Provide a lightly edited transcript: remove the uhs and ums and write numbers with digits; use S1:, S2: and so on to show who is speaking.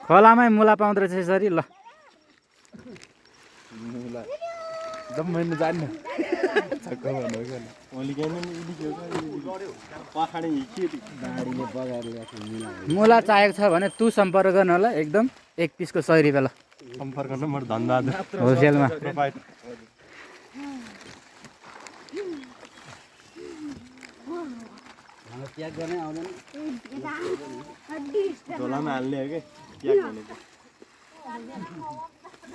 S1: खोलामै मुला पाउँदो रहेछ यसरी ल मुला चाहिएको छ भने तँ सम्पर्क गर्न होला एकदम 1 पिसको 100 रुपियाँ ल
S2: सम्पर्क नम्बर धन्दा
S1: होलसेलमा
S3: त्याग गर्नै आउँदैन
S2: झोलामा हाल्ने हो के